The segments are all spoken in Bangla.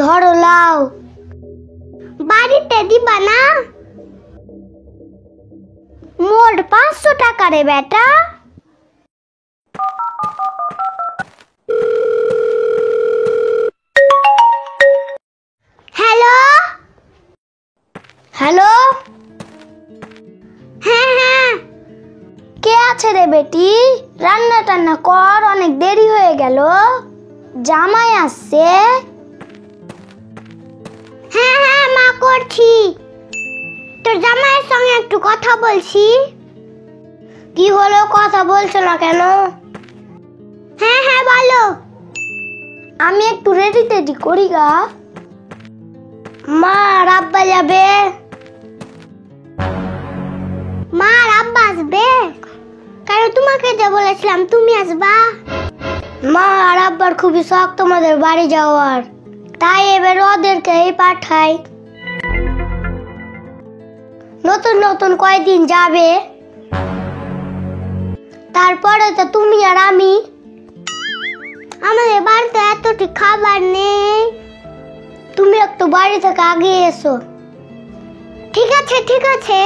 ধরো লাও। বাড়িতে দিবা না? মোট 500 টাকা রে বেটা। হ্যালো হ্যালো, হ্যাঁ হ্যাঁ, কে আছে রে বেটি? রান্না টান্না কর, অনেক দেরি হয়ে গেল। জামাই আসছে। হ্যাঁ হ্যাঁ মা, করছি। তোর জামাইয়ের সঙ্গে একটু কথা বলছি। কি হলো, কথা বলছো না কেন? হ্যাঁ হ্যাঁ বলো। আমি একটু রেডি টেডি করি গা। মা আর আব্বা যাবে। মা আর আব্বা আসবে? কারণ তোমাকে যে বলেছিলাম তুমি আসবা। মা আর আব্বার খুবই শখ তোমাদের বাড়ি যাওয়ার, তাই এবার ওদেরকেই পাঠাই। নতুন নতুন কয়দিন যাবে, তারপরে তো তুমি আর আমি। আমাদের বাড়িতে এতটি খাবার নেই, তুমি একটু বাড়ি থেকে আগে এসো। ঠিক আছে ঠিক আছে,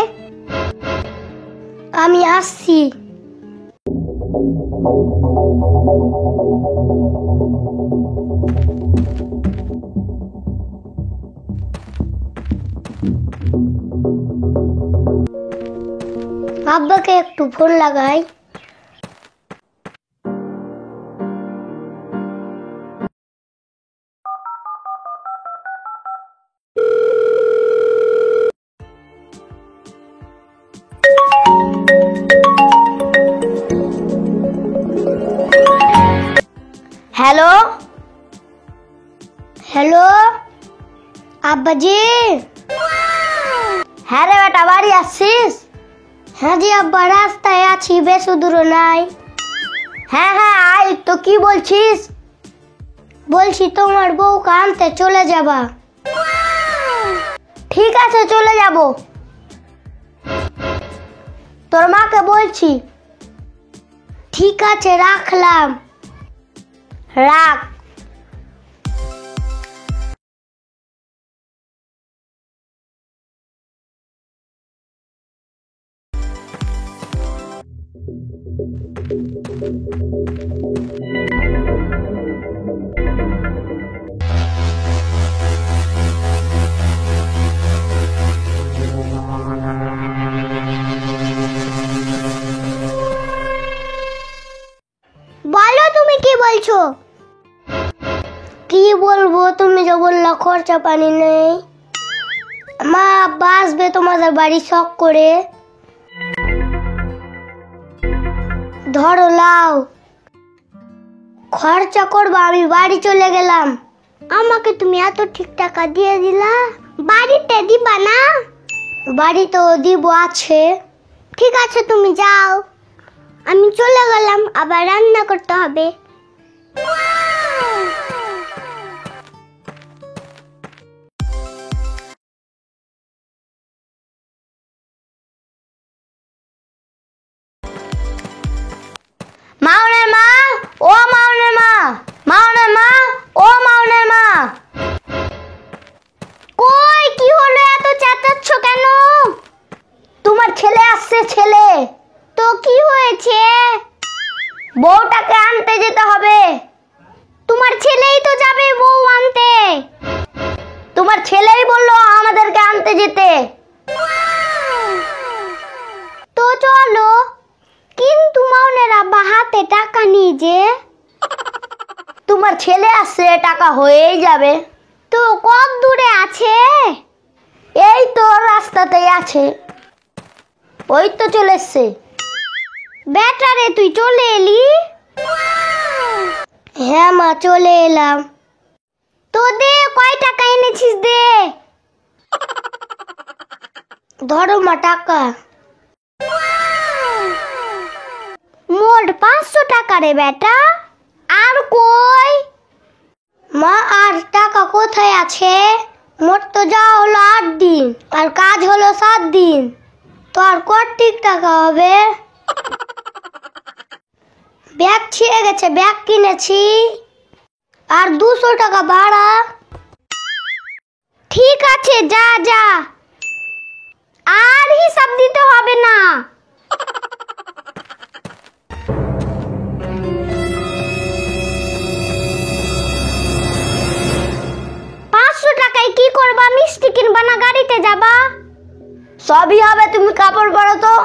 আমি আসছি। আব্বাকে একটু ফোন লাগাই। হ্যালো হ্যালো, আব্বাজি। হ্যাঁ রে বেটা, বাড়ি আসছিস? হ্যাঁ জি আব্বা, রাস্তায় আছি, বেশি দূর নাই। হ্যাঁ হ্যাঁ আয়। তো কি বলছিস? বলছি তোমার বউকে আনতে চলে যাবা। ঠিক আছে, চলে যাব। তোর মাকে বলছি। ঠিক আছে, রাখলাম। রাখ। বলো তুমি কি বলছো? কি বলবো, তুমি যে বললা খরচা পানি নেই। মা আব্বা আসবে তোমাদের বাড়ি শখ করে। ধরো লাও। খরচা করবো, আমি বাড়ি চলে গেলাম। আমাকে তুমি এত ঠিক টাকা দিয়ে দিলা, বাড়িতে দিবা না? বাড়িতেও দিব আছে। ঠিক আছে তুমি যাও, আমি চলে গেলাম, আবার রান্না করতে হবে। মাউনের মা, ও মাউনের মা, মাউনের মা, ও মাউনের মা। কই, কি হলো, এত চেঁচাচ্ছ কেন? তোমার ছেলে আসছে, ছেলে। তো কি হয়েছে? বউটাকে আনতে যেতে হবে। তোমার ছেলেই তো যাবে বউ আনতে। তোমার ছেলেই বললো আমাদেরকে আনতে যেতে। তো চলো, কিন্তু মাউনের আব্বা হাতে টাকা নিয়ে যে। তোমার ছেলে আসছে, টাকা হয়েই যাবে। তো কত দূরে আছে? এই তো রাস্তাতেই আছে। ওই তো চলে এসছে। বেটারে তুই চলে এলি? হ্যাঁ মা, চলে এলাম। তো দে, কয় টাকা এনেছিস দে। ধরো মা টাকা। মোট 500 টাকা রে বেটা। আর কই? মা আর টাকা কোথায় আছে? মোট তো যাওয়া হলো 8 দিন, আর কাজ হলো 7 দিন। তো আর কত টাকা হবে? ব্যাগ ছিঁড়ে গেছে, ব্যাগ কিনেছি। আর 200 টাকা ভাড়া। ঠিক আছে, যা যা, আর হিসাব দিতে হবে না। টাকায় কি করবা? মিষ্টি কিনবা না গাড়িতে যাবা? সবই হবে, তুমি কাপড় পরো তো।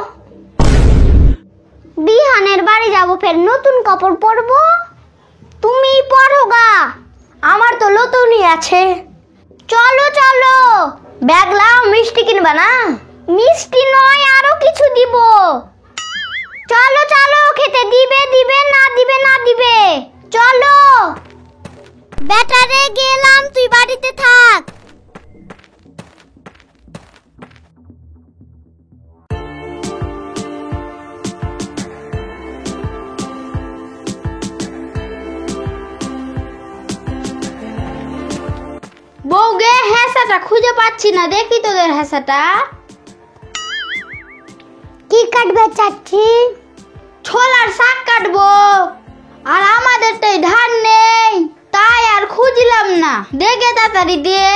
বিহানের বাড়ি যাবো, ফের নতুন কাপড় পরবো। তুমি পরো গা, আমার তো নতুনই আছে। চলো চলো, ব্যাগ লাও, মিষ্টি কিনবা না? মিষ্টি নয়, আরো কিছু দিব। চলো চলো, খেতে দিবে দিবে না দিবে না দিবে। চলো বেটারে, গেলাম, তুই বাড়িতে থাক। বউগে, হেসাটা খুঁজে পাচ্ছি না, দেখি তোদের হেসাটা। কি কাটবে চাচ্ছি? ছোলার শাক কাটবো, আর আমাদের তো ধান নেই, তাই আর খুঁজলাম না। দেখে তাড়াতাড়ি দিয়ে।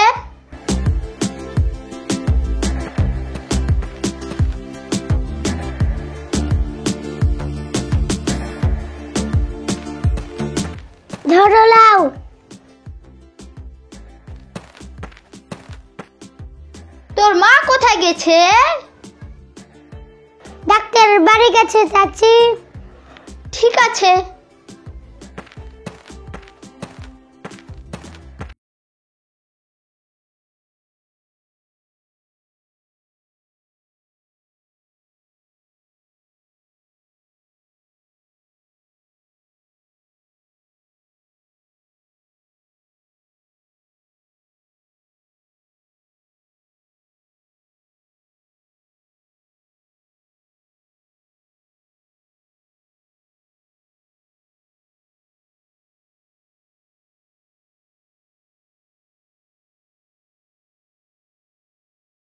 ধরো, লাও। তোর মা কোথায় গেছে? ডাক্তারের বাড়ি গেছে চাচি। ঠিক আছে।